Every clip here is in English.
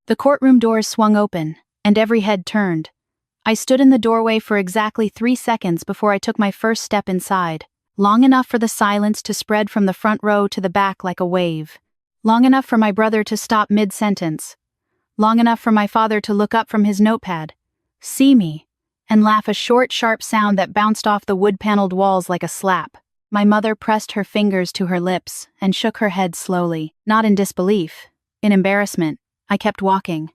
The courtroom doors swung open, and every head turned. I stood in the doorway for exactly 3 seconds before I took my first step inside, long enough for the silence to spread from the front row to the back like a wave, long enough for my brother to stop mid-sentence, long enough for my father to look up from his notepad, see me, and laugh a short, sharp sound that bounced off the wood-paneled walls like a slap. My mother pressed her fingers to her lips and shook her head slowly, not in disbelief, in embarrassment. I kept walking.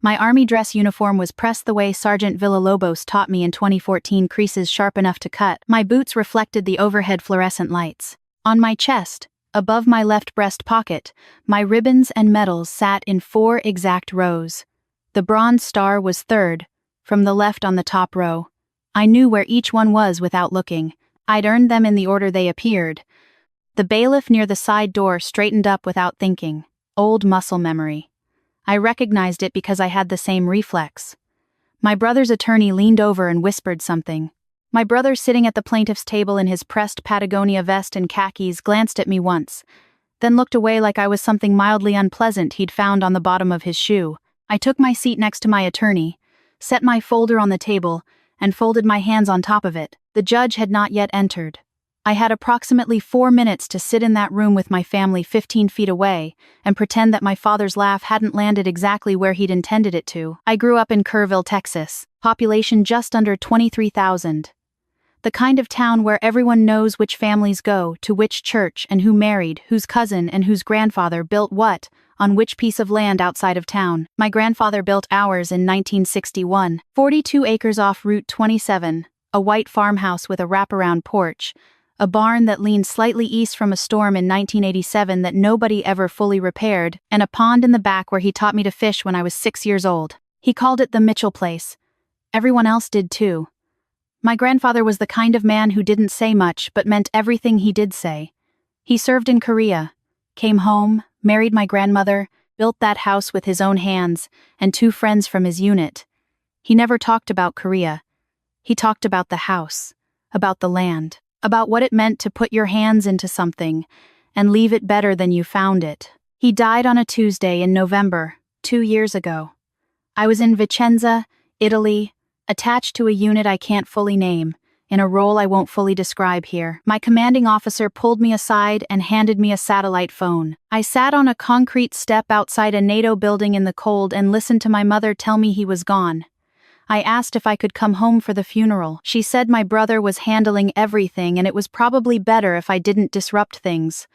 My army dress uniform was pressed the way Sergeant Villalobos taught me in 2014, creases sharp enough to cut. My boots reflected the overhead fluorescent lights. On my chest, above my left breast pocket, my ribbons and medals sat in 4 exact rows. The Bronze Star was third, from the left on the top row. I knew where each one was without looking. I'd earned them in the order they appeared. The bailiff near the side door straightened up without thinking. Old muscle memory. I recognized it because I had the same reflex. My brother's attorney leaned over and whispered something. My brother, sitting at the plaintiff's table in his pressed Patagonia vest and khakis, glanced at me once, then looked away like I was something mildly unpleasant he'd found on the bottom of his shoe. I took my seat next to my attorney, set my folder on the table, and folded my hands on top of it. The judge had not yet entered. I had approximately 4 minutes to sit in that room with my family 15 feet away and pretend that my father's laugh hadn't landed exactly where he'd intended it to. I grew up in Kerrville, Texas, population just under 23,000. The kind of town where everyone knows which families go to which church and who married, whose cousin and whose grandfather built what, on which piece of land outside of town. My grandfather built ours in 1961, 42 acres off Route 27, a white farmhouse with a wraparound porch, a barn that leaned slightly east from a storm in 1987 that nobody ever fully repaired, and a pond in the back where he taught me to fish when I was 6 years old. He called it the Mitchell place. Everyone else did too. My grandfather was the kind of man who didn't say much but meant everything he did say. He served in Korea, came home, married my grandmother, built that house with his own hands, and 2 friends from his unit. He never talked about Korea. He talked about the house, about the land, about what it meant to put your hands into something and leave it better than you found it. He died on a Tuesday in November, 2 years ago. I was in Vicenza, Italy, attached to a unit I can't fully name, in a role I won't fully describe here. My commanding officer pulled me aside and handed me a satellite phone. I sat on a concrete step outside a NATO building in the cold and listened to my mother tell me he was gone. I asked if I could come home for the funeral. She said my brother was handling everything and it was probably better if I didn't disrupt things.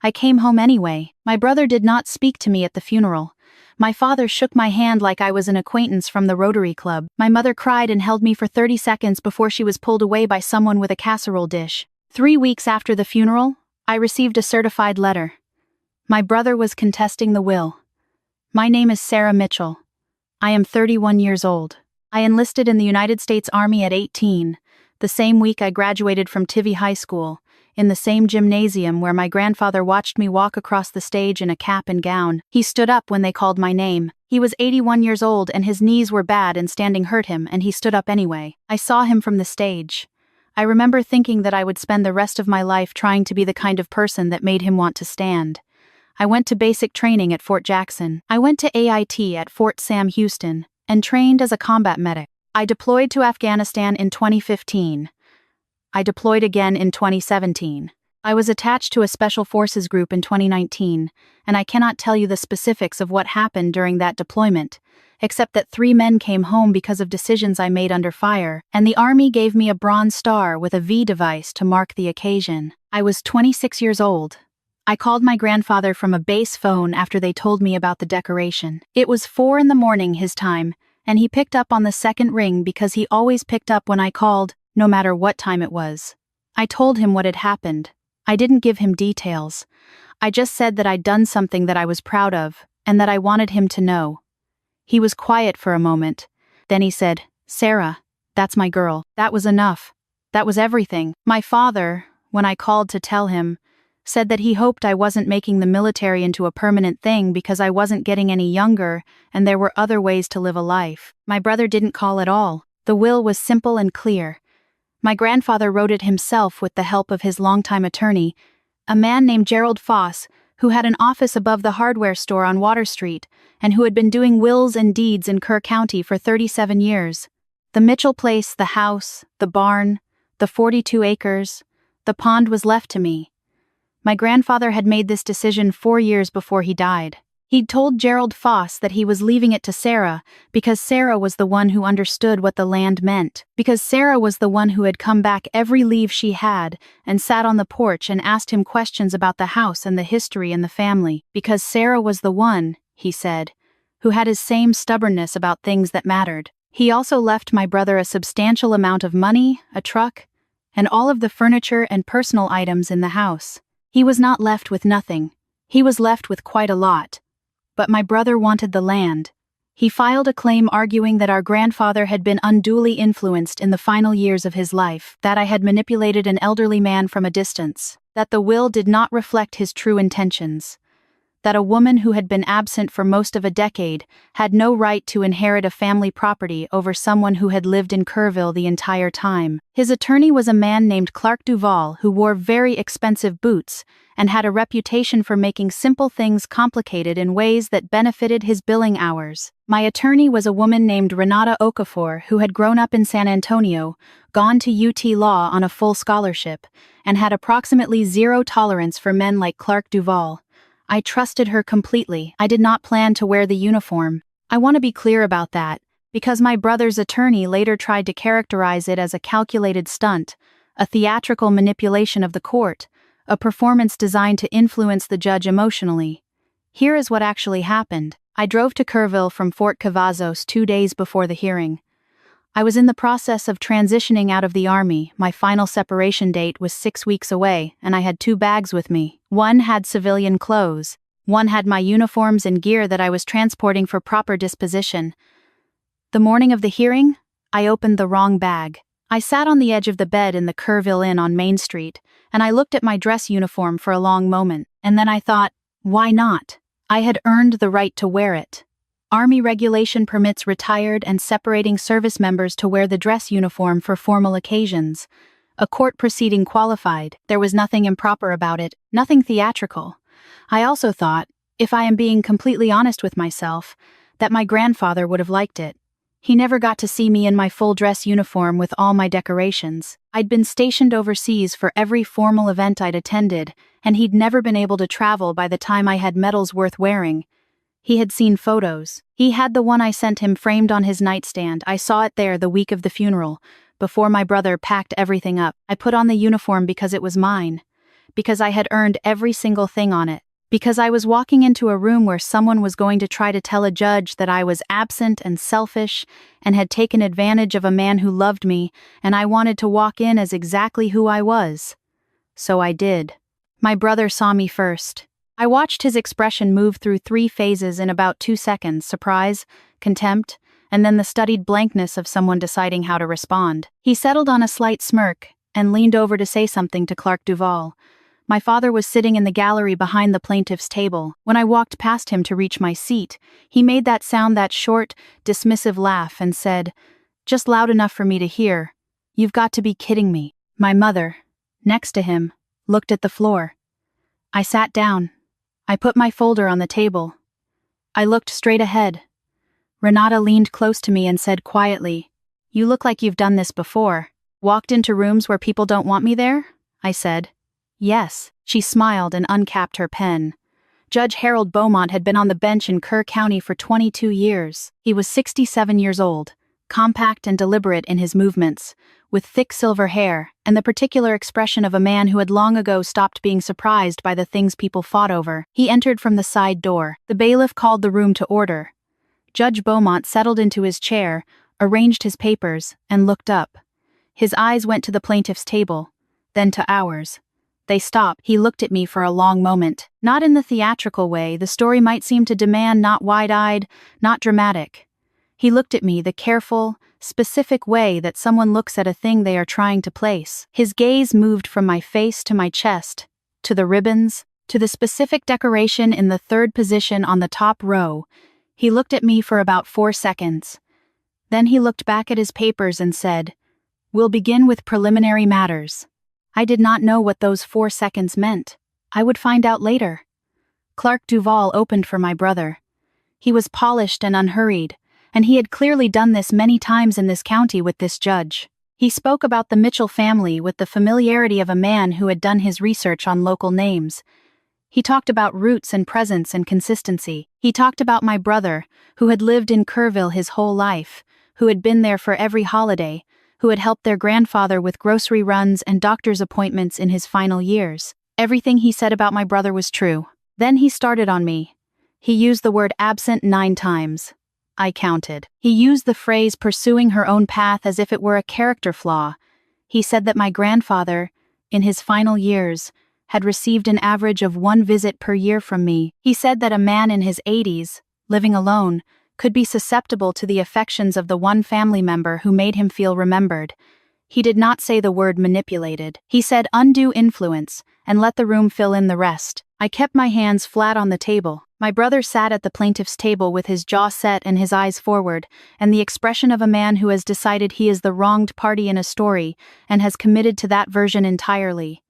I came home anyway. My brother did not speak to me at the funeral. My father shook my hand like I was an acquaintance from the Rotary Club. My mother cried and held me for 30 seconds before she was pulled away by someone with a casserole dish. 3 weeks after the funeral, I received a certified letter. My brother was contesting the will. My name is Sarah Mitchell. I am 31 years old. I enlisted in the United States Army at 18, the same week I graduated from Tivy High School, in the same gymnasium where my grandfather watched me walk across the stage in a cap and gown. He stood up when they called my name. He was 81 years old and his knees were bad and standing hurt him, and he stood up anyway. I saw him from the stage. I remember thinking that I would spend the rest of my life trying to be the kind of person that made him want to stand. I went to basic training at Fort Jackson. I went to AIT at Fort Sam Houston, and trained as a combat medic. I deployed to Afghanistan in 2015. I deployed again in 2017. I was attached to a Special Forces group in 2019, and I cannot tell you the specifics of what happened during that deployment, except that 3 men came home because of decisions I made under fire, and the Army gave me a Bronze Star with a V device to mark the occasion. I was 26 years old. I called my grandfather from a base phone after they told me about the decoration. It was 4 a.m. his time, and he picked up on the second ring because he always picked up when I called, no matter what time it was. I told him what had happened. I didn't give him details. I just said that I'd done something that I was proud of, and that I wanted him to know. He was quiet for a moment. Then he said, "Sarah, that's my girl." That was enough. That was everything. My father, when I called to tell him, said that he hoped I wasn't making the military into a permanent thing because I wasn't getting any younger and there were other ways to live a life. My brother didn't call at all. The will was simple and clear. My grandfather wrote it himself with the help of his longtime attorney, a man named Gerald Foss, who had an office above the hardware store on Water Street, and who had been doing wills and deeds in Kerr County for 37 years. The Mitchell place, the house, the barn, the 42 acres, the pond was left to me. My grandfather had made this decision 4 years before he died. He'd told Gerald Foss that he was leaving it to Sarah because Sarah was the one who understood what the land meant, because Sarah was the one who had come back every leave she had and sat on the porch and asked him questions about the house and the history and the family, because Sarah was the one, he said, who had his same stubbornness about things that mattered. He also left my brother a substantial amount of money, a truck, and all of the furniture and personal items in the house. He was not left with nothing. He was left with quite a lot. But my brother wanted the land. He filed a claim arguing that our grandfather had been unduly influenced in the final years of his life, that I had manipulated an elderly man from a distance, that the will did not reflect his true intentions, that a woman who had been absent for most of a decade had no right to inherit a family property over someone who had lived in Kerrville the entire time. His attorney was a man named Clark Duval who wore very expensive boots and had a reputation for making simple things complicated in ways that benefited his billing hours. My attorney was a woman named Renata Okafor who had grown up in San Antonio, gone to UT Law on a full scholarship, and had approximately zero tolerance for men like Clark Duval. I trusted her completely. I did not plan to wear the uniform. I want to be clear about that, because my brother's attorney later tried to characterize it as a calculated stunt, a theatrical manipulation of the court, a performance designed to influence the judge emotionally. Here is what actually happened. I drove to Kerrville from Fort Cavazos 2 days before the hearing. I was in the process of transitioning out of the Army. My final separation date was 6 weeks away, and I had 2 bags with me. One had civilian clothes. One had my uniforms and gear that I was transporting for proper disposition. The morning of the hearing, I opened the wrong bag. I sat on the edge of the bed in the Kerrville Inn on Main Street, and I looked at my dress uniform for a long moment, and then I thought, why not? I had earned the right to wear it. Army regulation permits retired and separating service members to wear the dress uniform for formal occasions. A court proceeding qualified. There was nothing improper about it, nothing theatrical. I also thought, if I am being completely honest with myself, that my grandfather would have liked it. He never got to see me in my full dress uniform with all my decorations. I'd been stationed overseas for every formal event I'd attended, and he'd never been able to travel by the time I had medals worth wearing. He had seen photos. He had the one I sent him framed on his nightstand. I saw it there the week of the funeral. Before my brother packed everything up, I put on the uniform because it was mine. Because I had earned every single thing on it. Because I was walking into a room where someone was going to try to tell a judge that I was absent and selfish and had taken advantage of a man who loved me, and I wanted to walk in as exactly who I was. So I did. My brother saw me first. I watched his expression move through 3 phases in about 2 seconds: surprise, contempt, and then the studied blankness of someone deciding how to respond. He settled on a slight smirk and leaned over to say something to Clark Duval. My father was sitting in the gallery behind the plaintiff's table. When I walked past him to reach my seat, he made that short, dismissive laugh and said, just loud enough for me to hear, "You've got to be kidding me." My mother, next to him, looked at the floor. I sat down. I put my folder on the table. I looked straight ahead. Renata leaned close to me and said quietly, "You look like you've done this before." "Walked into rooms where people don't want me there?" I said. "Yes." She smiled and uncapped her pen. Judge Harold Beaumont had been on the bench in Kerr County for 22 years. He was 67 years old, compact and deliberate in his movements, with thick silver hair and the particular expression of a man who had long ago stopped being surprised by the things people fought over. He entered from the side door. The bailiff called the room to order. Judge Beaumont settled into his chair, arranged his papers, and looked up. His eyes went to the plaintiff's table, then to ours. They stopped. He looked at me for a long moment. Not in the theatrical way the story might seem to demand, not wide-eyed, not dramatic. He looked at me the careful, specific way that someone looks at a thing they are trying to place. His gaze moved from my face to my chest, to the ribbons, to the specific decoration in the 3rd position on the top row. He looked at me for about 4 seconds. Then he looked back at his papers and said, "We'll begin with preliminary matters." I did not know what those 4 seconds meant. I would find out later. Clark Duval opened for my brother. He was polished and unhurried, and he had clearly done this many times in this county with this judge. He spoke about the Mitchell family with the familiarity of a man who had done his research on local names. He talked about roots and presence and consistency. He talked about my brother, who had lived in Kerrville his whole life, who had been there for every holiday, who had helped their grandfather with grocery runs and doctor's appointments in his final years. Everything he said about my brother was true. Then he started on me. He used the word absent 9 times. I counted. He used the phrase pursuing her own path as if it were a character flaw. He said that my grandfather, in his final years, had received an average of 1 visit per year from me. He said that a man in his 80s, living alone, could be susceptible to the affections of the one family member who made him feel remembered. He did not say the word manipulated. He said undue influence, and let the room fill in the rest. I kept my hands flat on the table. My brother sat at the plaintiff's table with his jaw set and his eyes forward, and the expression of a man who has decided he is the wronged party in a story and has committed to that version entirely.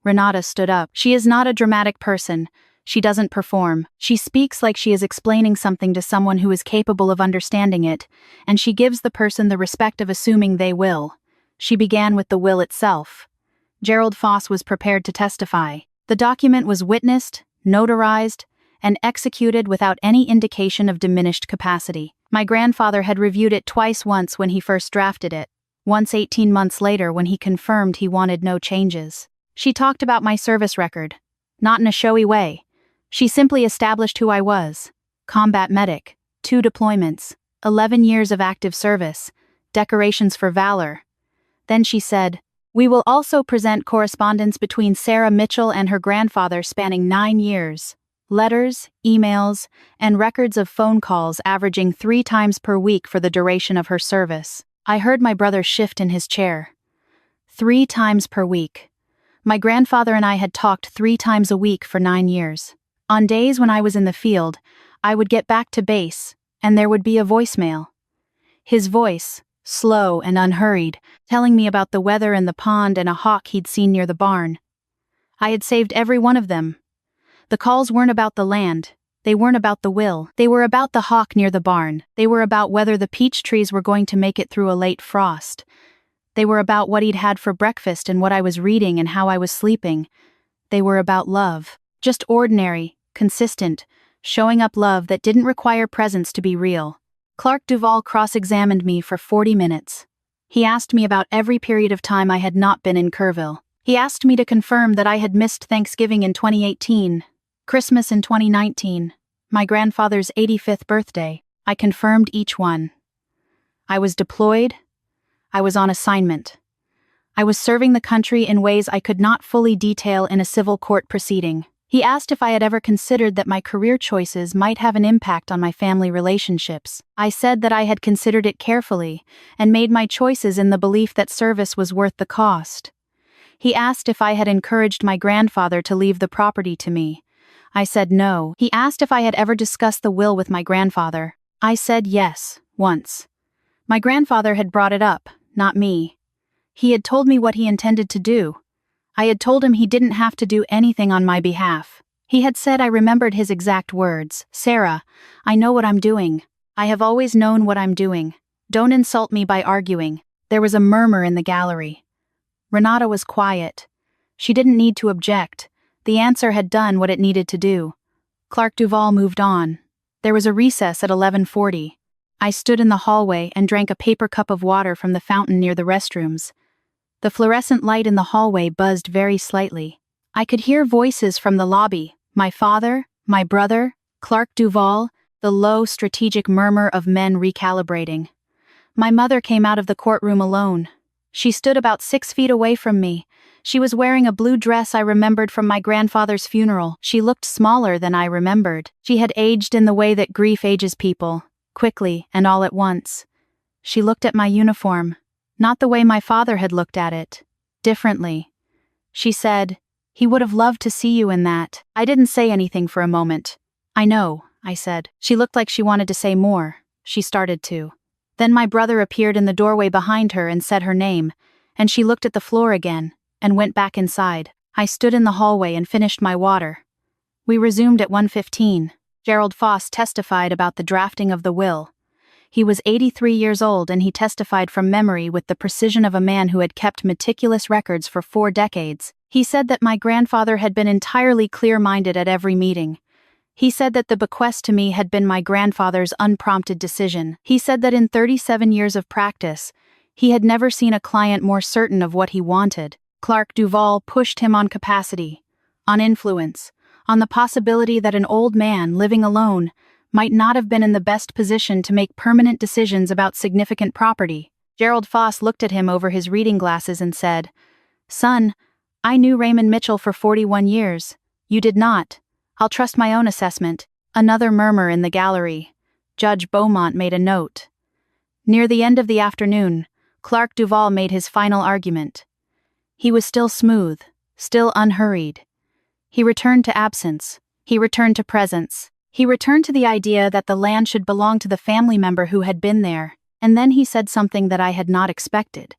Renata stood up. She is not a dramatic person. She doesn't perform. She speaks like she is explaining something to someone who is capable of understanding it, and she gives the person the respect of assuming they will. She began with the will itself. Gerald Foss was prepared to testify. The document was witnessed, notarized, and executed without any indication of diminished capacity. My grandfather had reviewed it twice, once when he first drafted it, once 18 months later when he confirmed he wanted no changes. She talked about my service record, not in a showy way. She simply established who I was. Combat medic, 2 deployments, 11 years of active service, decorations for valor. Then she said, "We will also present correspondence between Sarah Mitchell and her grandfather spanning 9 years. Letters, emails, and records of phone calls averaging 3 times per week for the duration of her service." I heard my brother shift in his chair. 3 times per week. My grandfather and I had talked 3 times a week for 9 years. On days when I was in the field, I would get back to base, and there would be a voicemail. His voice, slow and unhurried, telling me about the weather and the pond and a hawk he'd seen near the barn. I had saved every one of them. The calls weren't about the land. They weren't about the will. They were about the hawk near the barn. They were about whether the peach trees were going to make it through a late frost. They were about what he'd had for breakfast and what I was reading and how I was sleeping. They were about love. Just ordinary, consistent, showing up love that didn't require presence to be real. Clark Duval cross-examined me for 40 minutes. He asked me about every period of time I had not been in Kerrville. He asked me to confirm that I had missed Thanksgiving in 2018, Christmas in 2019, my grandfather's 85th birthday. I confirmed each one. I was deployed. I was on assignment. I was serving the country in ways I could not fully detail in a civil court proceeding. He asked if I had ever considered that my career choices might have an impact on my family relationships. I said that I had considered it carefully and made my choices in the belief that service was worth the cost. He asked if I had encouraged my grandfather to leave the property to me. I said no. He asked if I had ever discussed the will with my grandfather. I said yes, once. My grandfather had brought it up, not me. He had told me what he intended to do. I had told him he didn't have to do anything on my behalf. He had said, I remembered his exact words, "Sarah, I know what I'm doing. I have always known what I'm doing. Don't insult me by arguing." There was a murmur in the gallery. Renata was quiet. She didn't need to object. The answer had done what it needed to do. Clark Duval moved on. There was a recess at 11:40. I stood in the hallway and drank a paper cup of water from the fountain near the restrooms. The fluorescent light in the hallway buzzed very slightly. I could hear voices from the lobby, my father, my brother, Clark Duval, the low, strategic murmur of men recalibrating. My mother came out of the courtroom alone. She stood about 6 feet away from me. She was wearing a blue dress I remembered from my grandfather's funeral. She looked smaller than I remembered. She had aged in the way that grief ages people, quickly and all at once. She looked at my uniform, not the way my father had looked at it, differently. She said, "He would have loved to see you in that." I didn't say anything for a moment. "I know," I said. She looked like she wanted to say more. She started to. Then my brother appeared in the doorway behind her and said her name, and she looked at the floor again, and went back inside. I stood in the hallway and finished my water. We resumed at 1:15. Gerald Foss testified about the drafting of the will. He was 83 years old and he testified from memory with the precision of a man who had kept meticulous records for 4 decades. He said that my grandfather had been entirely clear-minded at every meeting. He said that the bequest to me had been my grandfather's unprompted decision. He said that in 37 years of practice, he had never seen a client more certain of what he wanted. Clark Duvall pushed him on capacity, on influence, on the possibility that an old man living alone might not have been in the best position to make permanent decisions about significant property. Gerald Foss looked at him over his reading glasses and said, "Son, I knew Raymond Mitchell for 41 years. You did not. I'll trust my own assessment." Another murmur in the gallery. Judge Beaumont made a note. Near the end of the afternoon, Clark Duvall made his final argument. He was still smooth, still unhurried. He returned to absence. He returned to presence. He returned to the idea that the land should belong to the family member who had been there, and then he said something that I had not expected.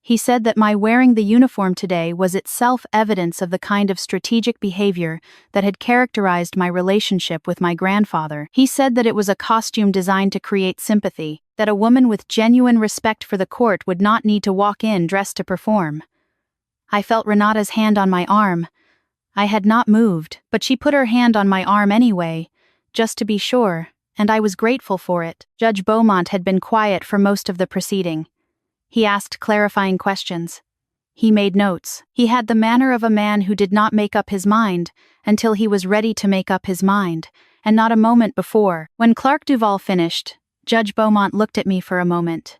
He said that my wearing the uniform today was itself evidence of the kind of strategic behavior that had characterized my relationship with my grandfather. He said that it was a costume designed to create sympathy, that a woman with genuine respect for the court would not need to walk in dressed to perform. I felt Renata's hand on my arm. I had not moved, but she put her hand on my arm anyway, just to be sure, and I was grateful for it. Judge Beaumont had been quiet for most of the proceeding. He asked clarifying questions. He made notes. He had the manner of a man who did not make up his mind until he was ready to make up his mind, and not a moment before. When Clark Duvall finished, Judge Beaumont looked at me for a moment.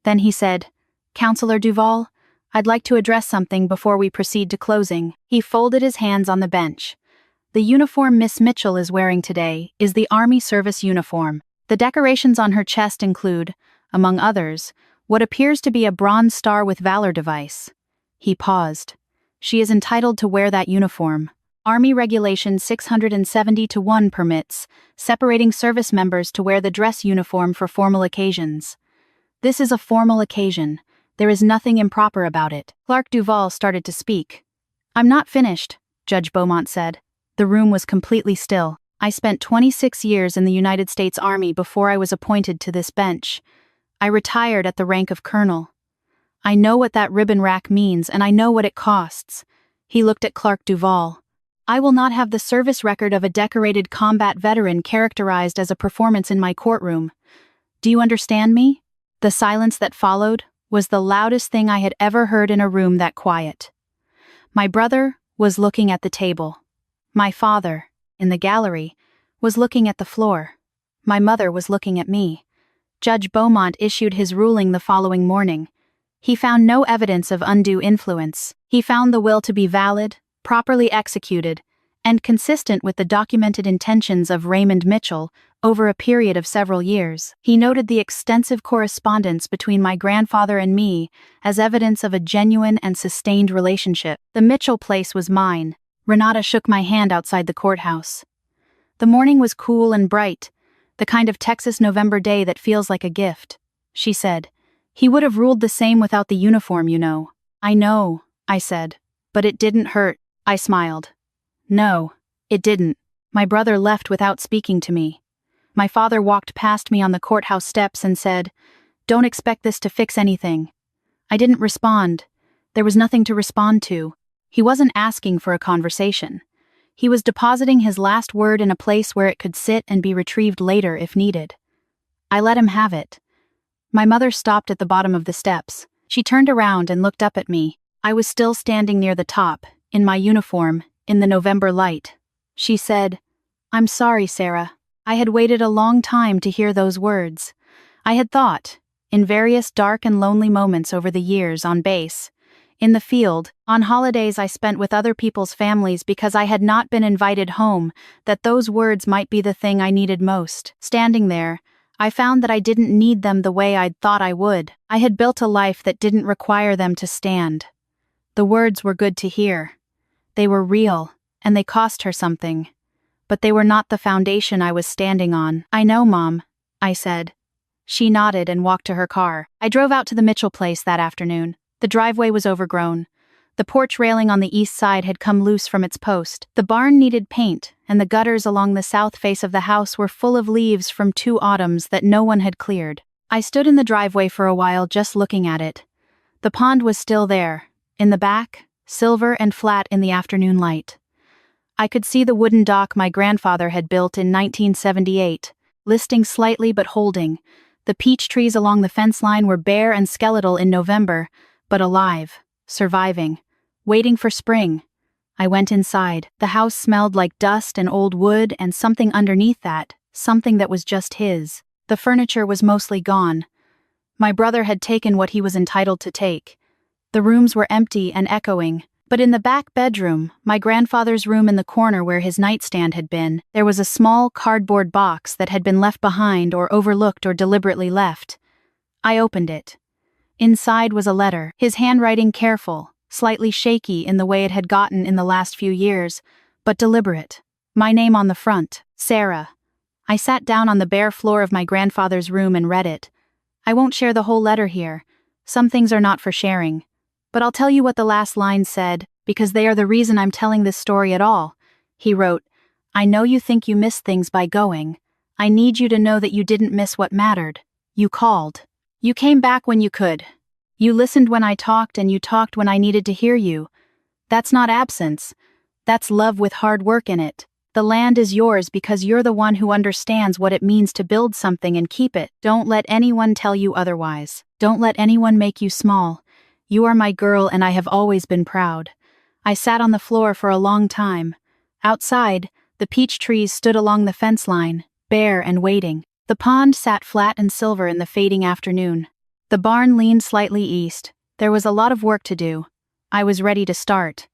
Then he said, "Counselor Duvall, I'd like to address something before we proceed to closing." He folded his hands on the bench. "The uniform Miss Mitchell is wearing today is the Army Service uniform. The decorations on her chest include, among others, what appears to be a bronze star with valor device." He paused. "She is entitled to wear that uniform. Army Regulation 670-1 permits separating service members to wear the dress uniform for formal occasions. This is a formal occasion. There is nothing improper about it." Clark Duvall started to speak. "I'm not finished," Judge Beaumont said. The room was completely still. "I spent 26 years in the United States Army before I was appointed to this bench. I retired at the rank of colonel. I know what that ribbon rack means, and I know what it costs." He looked at Clark Duvall. "I will not have the service record of a decorated combat veteran characterized as a performance in my courtroom. Do you understand me?" The silence that followed was the loudest thing I had ever heard in a room that quiet. My brother was looking at the table. My father, in the gallery, was looking at the floor. My mother was looking at me. Judge Beaumont issued his ruling the following morning. He found no evidence of undue influence. He found the will to be valid, properly executed, and consistent with the documented intentions of Raymond Mitchell over a period of several years. He noted the extensive correspondence between my grandfather and me as evidence of a genuine and sustained relationship. The Mitchell place was mine. Renata shook my hand outside the courthouse. The morning was cool and bright, the kind of Texas November day that feels like a gift. She said, "He would have ruled the same without the uniform, you know." "I know," I said. "But it didn't hurt." I smiled. "No, it didn't." My brother left without speaking to me. My father walked past me on the courthouse steps and said, "Don't expect this to fix anything." I didn't respond. There was nothing to respond to. He wasn't asking for a conversation. He was depositing his last word in a place where it could sit and be retrieved later if needed. I let him have it. My mother stopped at the bottom of the steps. She turned around and looked up at me. I was still standing near the top, in my uniform, in the November light. She said, "I'm sorry, Sarah." I had waited a long time to hear those words. I had thought, in various dark and lonely moments over the years on base, in the field, on holidays I spent with other people's families because I had not been invited home, that those words might be the thing I needed most. Standing there, I found that I didn't need them the way I'd thought I would. I had built a life that didn't require them to stand. The words were good to hear. They were real, and they cost her something. But they were not the foundation I was standing on. "I know, Mom," I said. She nodded and walked to her car. I drove out to the Mitchell place that afternoon. The driveway was overgrown. The porch railing on the east side had come loose from its post. The barn needed paint, and the gutters along the south face of the house were full of leaves from 2 autumns that no one had cleared. I stood in the driveway for a while just looking at it. The pond was still there, in the back, silver and flat in the afternoon light. I could see the wooden dock my grandfather had built in 1978, listing slightly but holding. The peach trees along the fence line were bare and skeletal in November, but alive, surviving, waiting for spring. I went inside. The house smelled like dust and old wood and something underneath that, something that was just his. The furniture was mostly gone. My brother had taken what he was entitled to take. The rooms were empty and echoing, but in the back bedroom, my grandfather's room in the corner where his nightstand had been, there was a small cardboard box that had been left behind or overlooked or deliberately left. I opened it. Inside was a letter, his handwriting careful, slightly shaky in the way it had gotten in the last few years, but deliberate. My name on the front, Sarah. I sat down on the bare floor of my grandfather's room and read it. I won't share the whole letter here. Some things are not for sharing. But I'll tell you what the last line said, because they are the reason I'm telling this story at all. He wrote, "I know you think you missed things by going. I need you to know that you didn't miss what mattered. You called. You came back when you could. You listened when I talked and you talked when I needed to hear you. That's not absence. That's love with hard work in it. The land is yours because you're the one who understands what it means to build something and keep it. Don't let anyone tell you otherwise. Don't let anyone make you small. You are my girl and I have always been proud." I sat on the floor for a long time. Outside, the peach trees stood along the fence line, bare and waiting. The pond sat flat and silver in the fading afternoon. The barn leaned slightly east. There was a lot of work to do. I was ready to start.